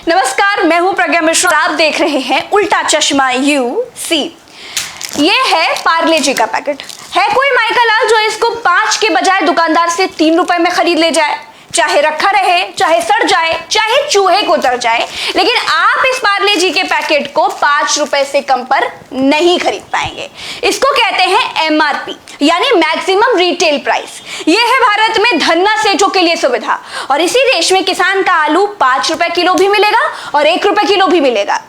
नमस्कार, मैं हूं प्रज्ञा मिश्रा। आप देख रहे हैं उल्टा चश्मा यूसी। ये है पार्ले जी का पैकेट। है कोई माइका लाल जो इसको 5 के बजाय दुकानदार से 3 रुपए में खरीद ले जाए? चाहे रखा रहे, चाहे सड़ जाए, चाहे चूहे को उतर जाए, लेकिन आप इस पार्ले जी के पैकेट को 5 रुपए से कम पर नहीं खरीद पाएंगे। इसको कहते हैं एमआरपी, यानी मैक्सिमम रिटेल प्राइस। यह है भारत में धन्ना सेठों के लिए सुविधा, और इसी देश में किसान का आलू 5 रुपए किलो भी मिलेगा और 1 रुपए किलो भी मिलेगा।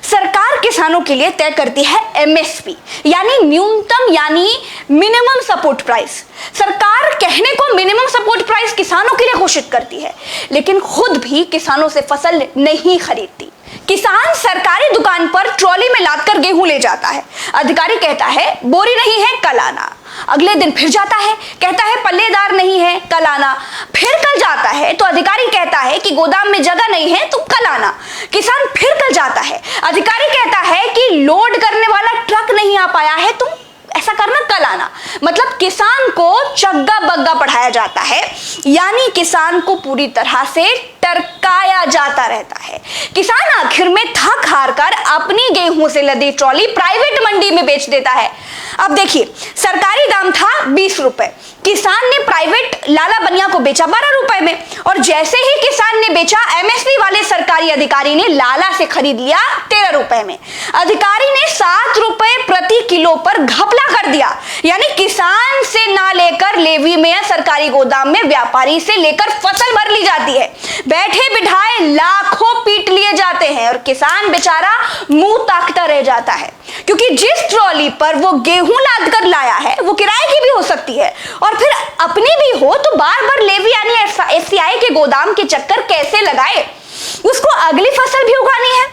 सरकार किसानों के लिए तय करती है एमएसपी, यानी न्यूनतम यानी मिनिमम सपोर्ट प्राइस। सरकार कहने को मिनिमम सपोर्ट प्राइस किसानों के लिए घोषित करती है, लेकिन खुद भी किसानों से फसल नहीं खरीदती। किसान सरकारी दुकान पर ट्रॉली में लादकर गेहूं ले जाता है। अधिकारी कहता है बोरी नहीं है, कल आना। अगले दिन फिर जाता है, कहता है पल्लेदार नहीं है, कल आना। फिर कल जाता है तो अधिकारी कहता है कि गोदाम में जगह नहीं है, तो कल आना। किसान फिर कल जाता है, अधिकारी कहता है कि लोड करने वाला ट्रक नहीं आ पाया है, तुम ऐसा करना, कल आना। मतलब किसान को चग्गा बग्गा पढ़ाया जाता है, यानी किसान को पूरी तरह से टरकाया जाता रहता है। किसान आखिर में थक हार कर अपनी गेहूं से लदी ट्रॉली प्राइवेट मंडी में बेच देता है। अब देखिए, सरकारी दाम था 20 रुपए, किसान ने प्राइवेट लाला बनिया को बेचा 12 रुपए में, और जैसे ही किसान ने बेचा, एमएसपी वाले सरकारी अधिकारी ने लाला से खरीद लिया 13 रुपए में। अधिकारी ने 7 रुपए प्रति किलो पर घपला कर दिया, यानी किसान से ना लेकर लेवी में या सरकारी गोदाम में व्यापारी से लेकर फसल भर ली जाती है। बैठे बिठाए लाखों पीट लिए जाते हैं और किसान बेचारा मुंह ताकता रह जाता है, क्योंकि जिस ट्रॉली पर वो गेहूं लाद कर लाया है वो किराए की भी हो सकती है, और फिर अपनी भी हो तो बार बार लेवी यानी एफसीआई के गोदाम के चक्कर कैसे लगाए? उसको अगली फसल भी उगानी है,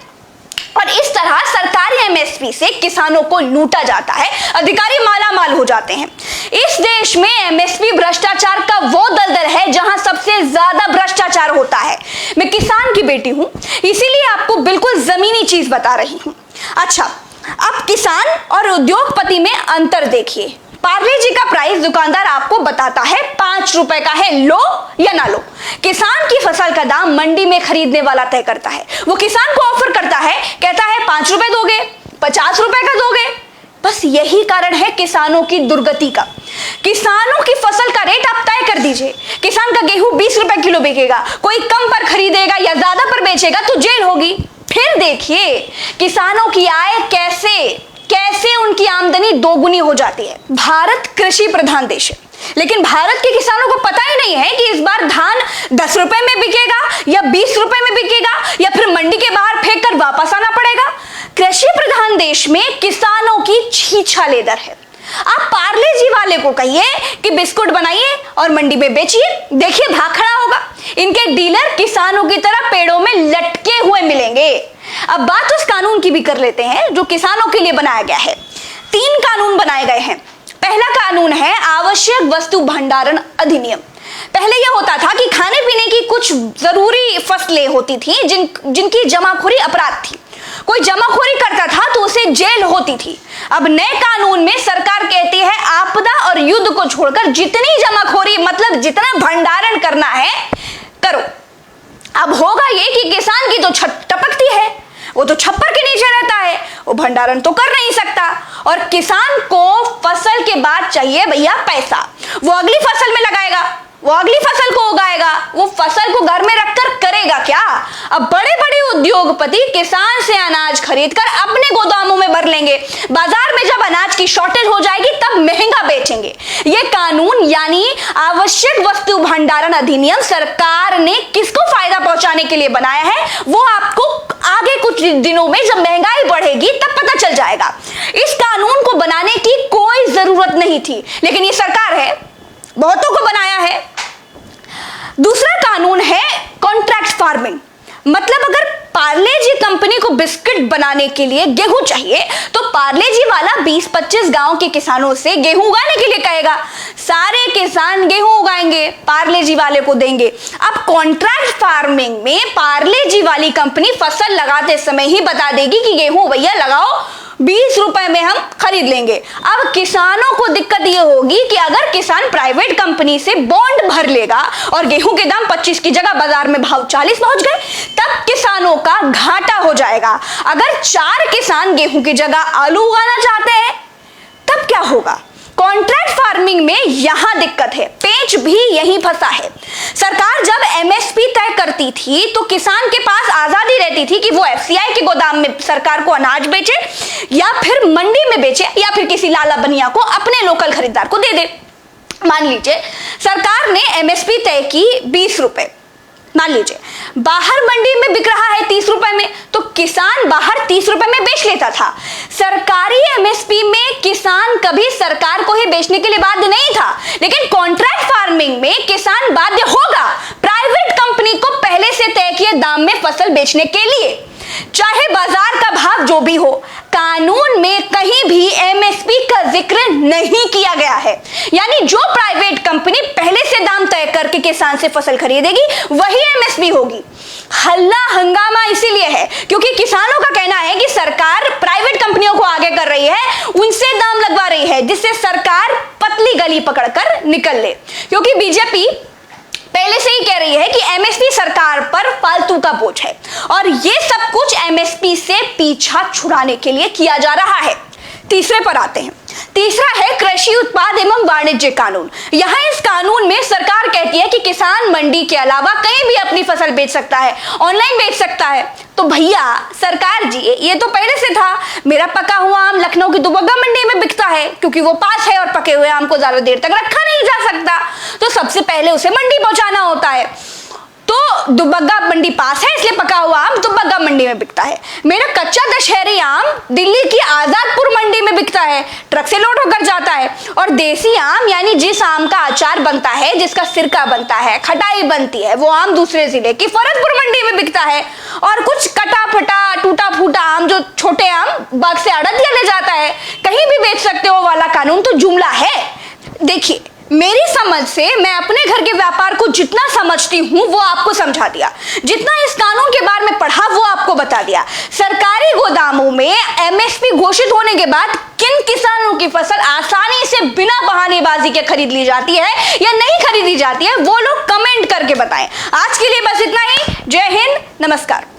और इस तरह सरकारी एमएसपी से किसानों को लूटा जाता है। अधिकारी माला माल हो जाते हैं। इस देश में एमएसपी भ्रष्टाचार का वो दलदल है जहां सबसे ज्यादा भ्रष्टाचार होता है। मैं किसान की बेटी हूं, इसीलिए आपको बिल्कुल जमीनी चीज बता रही हूं। अच्छा, अब किसान और उद्योगपति में अंतर देखिए। पार्ले जी का प्राइस दुकानदार आपको बताता है 5 रुपए का है, लो या ना लो। किसान की फसल का दाम मंडी में खरीदने वाला तय करता है। वो किसान को ऑफर करता है, कहता है 5 रुपए दोगे, 50 रुपए का दोगे। बस यही कारण है किसानों की दुर्गति का। किसानों की फसल का रेट आप तय कर दीजिए। किसान का गेहूं 20 रुपए किलो बिकेगा, कोई कम पर खरीदेगा या ज्यादा पर बेचेगा तो जेल होगी। फिर देखिए किसानों की आय कैसे उनकी आमदनी दोगुनी हो जाती है। भारत कृषि प्रधान देश है, लेकिन भारत के किसानों को पता ही नहीं है कि इस बार धान 10 रुपए में बिकेगा या 20 रुपए में बिकेगा, या फिर मंडी के बाहर फेंक कर वापस आना पड़ेगा। कृषि प्रधान देश में किसानों की छीछा दर है। आप पार्ले जी वाले को कहिए कि बिस्कुट बनाइए और मंडी में बेचिए, देखिए भाग खड़ा होगा। इनके डीलर किसानों की तरह पेड़ों में लटके हुए मिलेंगे। अब बात उस कानून की भी कर लेते हैं जो किसानों के लिए बनाया गया है। 3 कानून बनाए गए हैं। पहला कानून है आवश्यक वस्तु भंडारण अधिनियम। पहले यह होता था कि खाने पीने की कुछ जरूरी फसलें होती थी जिनकी जमाखोरी अपराध थी। कोई जमाखोरी करता था तो उसे जेल होती थी। अब नए कानून में सरकार कहती है आपदा और युद्ध को छोड़कर जितनी जमाखोरी मतलब जितना भंडारण करना है करो। अब होगा ये कि किसान की तो छत टपकती है, वो तो छप्पर के नीचे रहता है, वो भंडारण तो कर नहीं सकता, और किसान को फसल के बाद चाहिए भैया पैसा। वो अगली फसल में लगाएगा, वो अगली फसल को उगाएगा, वो फसल को घर में रखकर करेगा क्या? अब बड़े बड़े उद्योगपति किसान से अनाज खरीदकर अपने गोदामों में भर लेंगे। बाजार में जब अनाज की शॉर्टेज हो जाएगी तब महंगा बेचेंगे। ये कानून यानी आवश्यक वस्तु भंडारण अधिनियम सरकार ने किसको फायदा पहुंचाने के लिए बनाया है, वो आपको आगे कुछ दिनों में जब महंगाई बढ़ेगी तब पता चल जाएगा। इस कानून को बनाने की कोई जरूरत नहीं थी, लेकिन ये सरकार है, बहुतों को बनाया है। दूसरा कानून है कॉन्ट्रैक्ट फार्मिंग। मतलब अगर पार्ले जी कंपनी को बिस्किट बनाने के लिए गेहूं चाहिए तो पार्ले जी वाला 20-25 गांव के किसानों से गेहूं उगाने के लिए कहेगा। सारे किसान गेहूं उगाएंगे, पार्ले जी वाले को देंगे। अब कॉन्ट्रैक्ट फार्मिंग में पार्ले जी वाली कंपनी फसल लगाते समय ही बता देगी कि गेहूं भैया लगाओ, 20 रुपए में हम खरीद लेंगे। अब किसानों को दिक्कत यह होगी कि अगर किसान प्राइवेट कंपनी से बॉन्ड भर लेगा और गेहूं के दाम 25 की जगह बाजार में भाव 40 पहुंच गए, तब किसानों का घाटा हो जाएगा। अगर 4 किसान गेहूं की जगह आलू उगाना चाहते हैं तब क्या होगा? कॉन्ट्रैक्ट फार्मिंग में यहां दिक्कत है, पेच भी यहीं फंसा है। सरकार जब एमएसपी तय करती थी तो किसान के पास आजादी रहती थी कि वो एफसीआई के गोदाम में सरकार को अनाज बेचे या फिर मंडी में बेचे या फिर किसी लाला बनिया को, अपने लोकल खरीदार को दे दे। मान लीजिए सरकार ने एमएसपी तय की 20 रुपए, मान लीजिए बाहर मंडी में बिक रहा है 30 रुपए में, तो किसान बाहर 30 रुपए में बेच लेता था। सरकारी एमएसपी में किसान कभी सरकार को ही बेचने के लिए बाध्य नहीं था, लेकिन कॉन्ट्रैक्ट फार्मिंग में किसान बाध्य होगा प्राइवेट कंपनी को पहले से तय किए दाम में फसल बेचने के लिए, चाहे बाजार का भाव जो भी हो। कानून में कहीं भी एमएसपी का जिक्र नहीं किया गया है, यानी जो प्राइवेट कंपनी पहले से दाम तय करके किसान से फसल खरीदेगी वही एमएसपी होगी। हल्ला हंगामा इसीलिए है क्योंकि किसानों का कहना है कि सरकार प्राइवेट कंपनियों को आगे कर रही है, उनसे दाम लगवा रही है, जिससे सरकार पतली गली पकड़कर निकल ले। क्योंकि बीजेपी पहले से ही कह रही है कि एमएसपी सरकार पर फालतू का बोझ है और ये सब कुछ एमएसपी से पीछा छुड़ाने के लिए किया जा रहा है। तीसरे पर आते हैं। तीसरा है कृषि उत्पाद एवं वाणिज्य कानून। यहाँ इस कानून में सरकार कहती है कि किसान मंडी के अलावा कहीं भी अपनी फसल बेच सकता है, ऑनलाइन बेच सकता है। तो भैया सरकार जी, ये तो पहले से था। मेरा पका हुआ आम लखनऊ की दुबग्गा मंडी में बिकता है क्योंकि वो पास है और पके हुए आम को ज्यादा देर तक रखा नहीं जा सकता, तो सबसे पहले उसे मंडी पहुंचाना होता है। तो दुबग्गा मंडी पास है इसलिए पका हुआ आम दुबग्गा मंडी में बिकता है। मेरा कच्चा दशहरी आम दिल्ली की आजादपुर मंडी में बिकता है, ट्रक से लोड होकर जाता है। और देसी आम यानी जिस आम का अचार बनता है, जिसका सिरका बनता है, खटाई बनती है, वो आम दूसरे जिले की फरसपुर मंडी में बिकता है। और कुछ कटा फटा टूटा फूटा आम, जो छोटे आम बाग से आड़तिया ले जाता है, कहीं भी बेच सकते हो वाला कानून तो जुमला है। देखिए मेरी समझ से मैं अपने घर के व्यापार को जितना समझती हूं वो आपको समझा दिया, जितना इस कानून के बारे में पढ़ा वो आपको बता दिया। सरकारी गोदामों में एमएसपी घोषित होने के बाद किन किसानों की फसल आसानी से बिना बहानेबाजी के खरीद ली जाती है या नहीं खरीदी जाती है, वो लोग कमेंट करके बताएं। आज के लिए बस इतना ही। जय हिंद, नमस्कार।